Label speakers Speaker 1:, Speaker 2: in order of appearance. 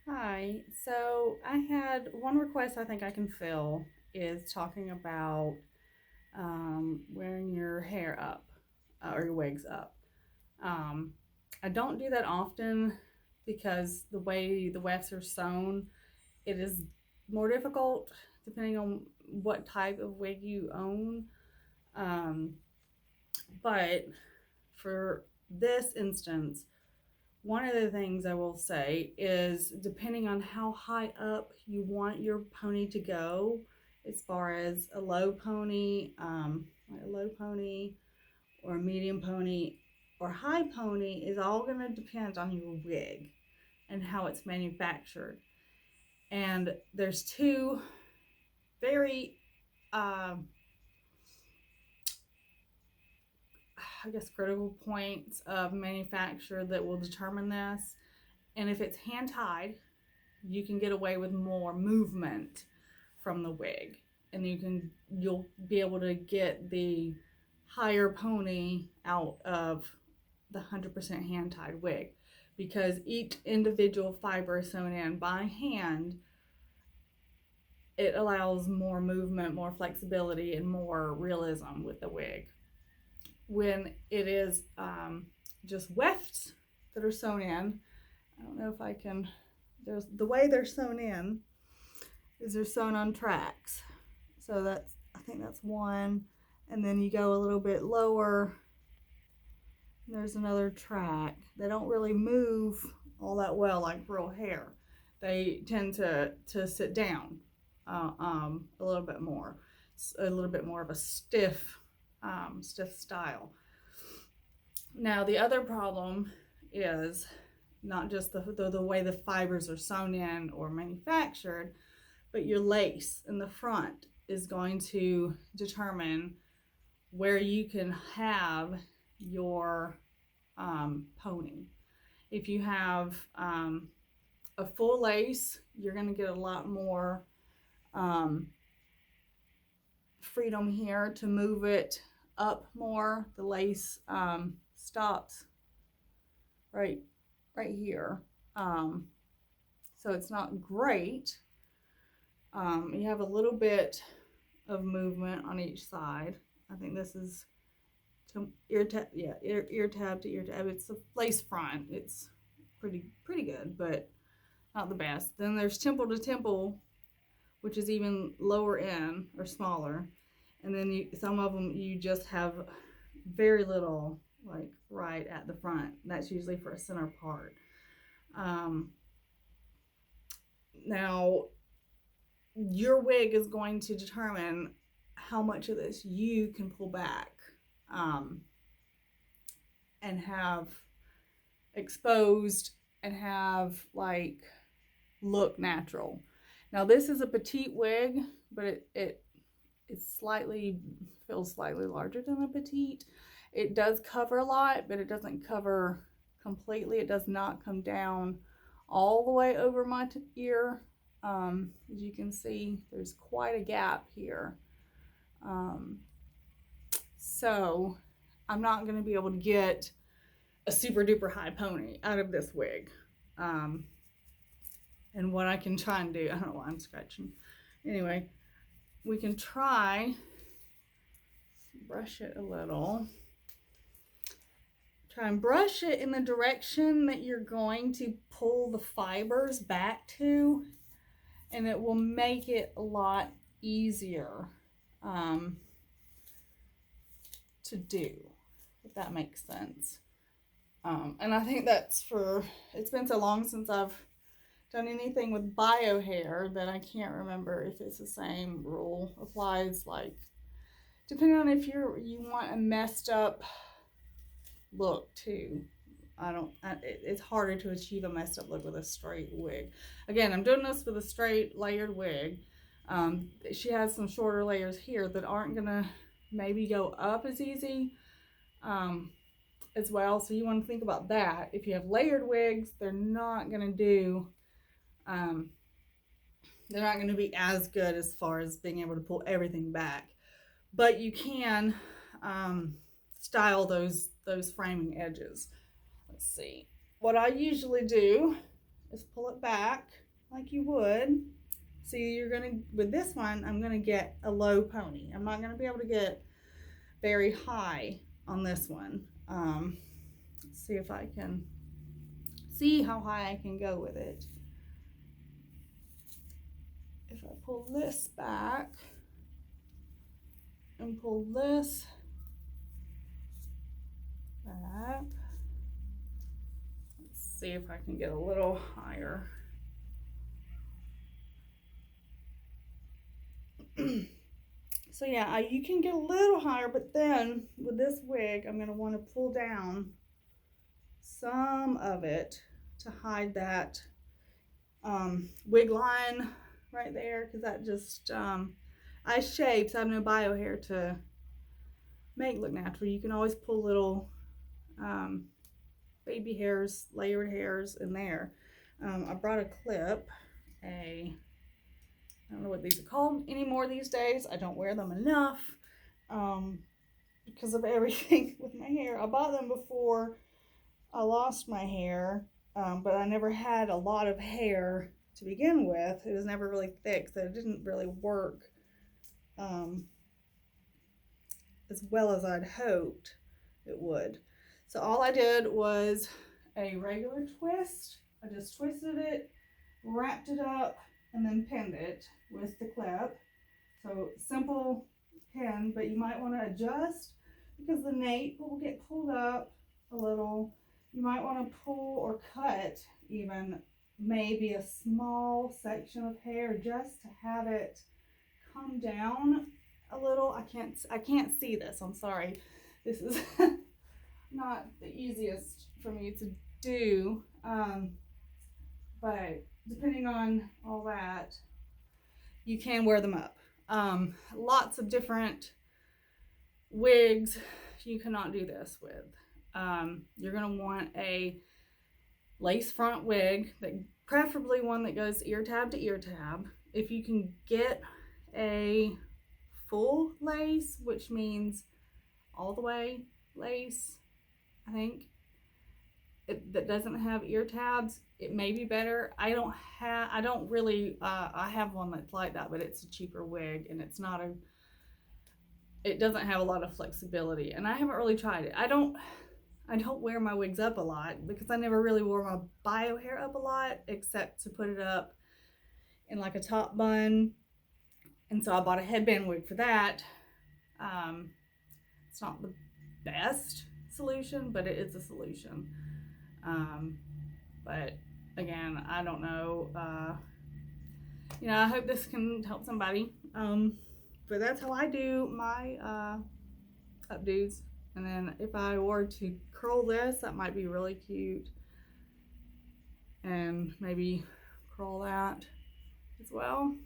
Speaker 1: Hi. So I had one request I think I can fill is talking about wearing your hair up or your wigs up. Um, I don't do that often because the way the wefts are sewn, it is more difficult depending on what type of wig you own. Um, but for this instance, one of the things I will say is depending on how high up you want your pony to go, as far as a low pony, like a low pony or a medium pony or high pony, is all going to depend on your wig and how it's manufactured. And there's two very, uh, I guess, critical points of manufacture that will determine this. And if it's hand tied, you can get away with more movement from the wig, and you'll be able to get the higher pony out of the 100% hand tied wig, because each individual fiber is sewn in by hand. It allows more movement, more flexibility, and more realism with the wig. When it is just wefts that are sewn in, I don't know if I can, there's the way they're sewn in is they're sewn on tracks. So I think that's one. And then you go a little bit lower, there's another track. They don't really move all that well like real hair. They tend to sit down a little bit more. It's a little bit more of a stiff style. Now the other problem is not just the way the fibers are sewn in or manufactured, but your lace in the front is going to determine where you can have your pony. If you have a full lace, you're going to get a lot more um, freedom here to move it up more. The lace stops right right here, so it's not great. You have a little bit of movement on each side. I think this is ear tab, yeah, ear tab to ear tab. It's a lace front. It's pretty good, but not the best. Then there's temple to temple, which is even lower in or smaller, and then some of them you just have very little, like right at the front. That's usually for a center part. Now your wig is going to determine how much of this you can pull back um, and have exposed and have like look natural. Now this is a petite wig, but it slightly feels slightly larger than a petite. It does cover a lot, but it doesn't cover completely. It does not come down all the way over my ear. As you can see, there's quite a gap here. So I'm not going to be able to get a super duper high pony out of this wig. And what I can try and do, I don't know why I'm scratching. Anyway, we can try, brush it a little. Try and brush it in the direction that you're going to pull the fibers back to, and it will make it a lot easier to do, if that makes sense. And I think that's it's been so long since I've done anything with bio hair that I can't remember if it's the same rule applies, like depending on if you want a messed up look too. It's harder to achieve a messed up look with a straight wig. Again, I'm doing this with a straight layered wig. She has some shorter layers here that aren't gonna maybe go up as easy as well. So you want to think about that. If you have layered wigs, they're not gonna do they're not going to be as good as far as being able to pull everything back, but you can style those framing edges. Let's see. What I usually do is pull it back like you would. See, you're gonna, with this one, I'm gonna get a low pony. I'm not gonna be able to get very high on this one. Let's see if I can see how high I can go with it. If I pull this back and pull this back, let's see if I can get a little higher. So yeah, you can get a little higher, but then with this wig, I'm going to want to pull down some of it to hide that wig line right there, because that just, I shaved, so I have no bio hair to make look natural. You can always pull little baby hairs, layered hairs in there. I brought a clip, I don't know what these are called anymore these days. I don't wear them enough because of everything with my hair. I bought them before I lost my hair, but I never had a lot of hair to begin with. It was never really thick, so it didn't really work as well as I'd hoped it would. So all I did was a regular twist. I just twisted it, wrapped it up, and then pinned it with the clip. So simple pin, but you might want to adjust because the nape will get pulled up a little. You might want to pull or cut even maybe a small section of hair just to have it come down a little. I can't see this. I'm sorry. This is not the easiest for me to do. But depending on all that, you can wear them up. Lots of different wigs you cannot do this with. You're going to want a lace front wig, preferably one that goes ear tab to ear tab. If you can get a full lace, which means all the way lace, I think, that doesn't have ear tabs, it may be better. I have one that's like that, but it's a cheaper wig, and it doesn't have a lot of flexibility, and I haven't really tried it. I don't wear my wigs up a lot because I never really wore my bio hair up a lot, except to put it up in like a top bun, and so I bought a headband wig for that. It's not the best solution, but it is a solution. But again, I don't know. I hope this can help somebody. But that's how I do my updos. And then if I were to curl this, that might be really cute. And maybe curl that as well.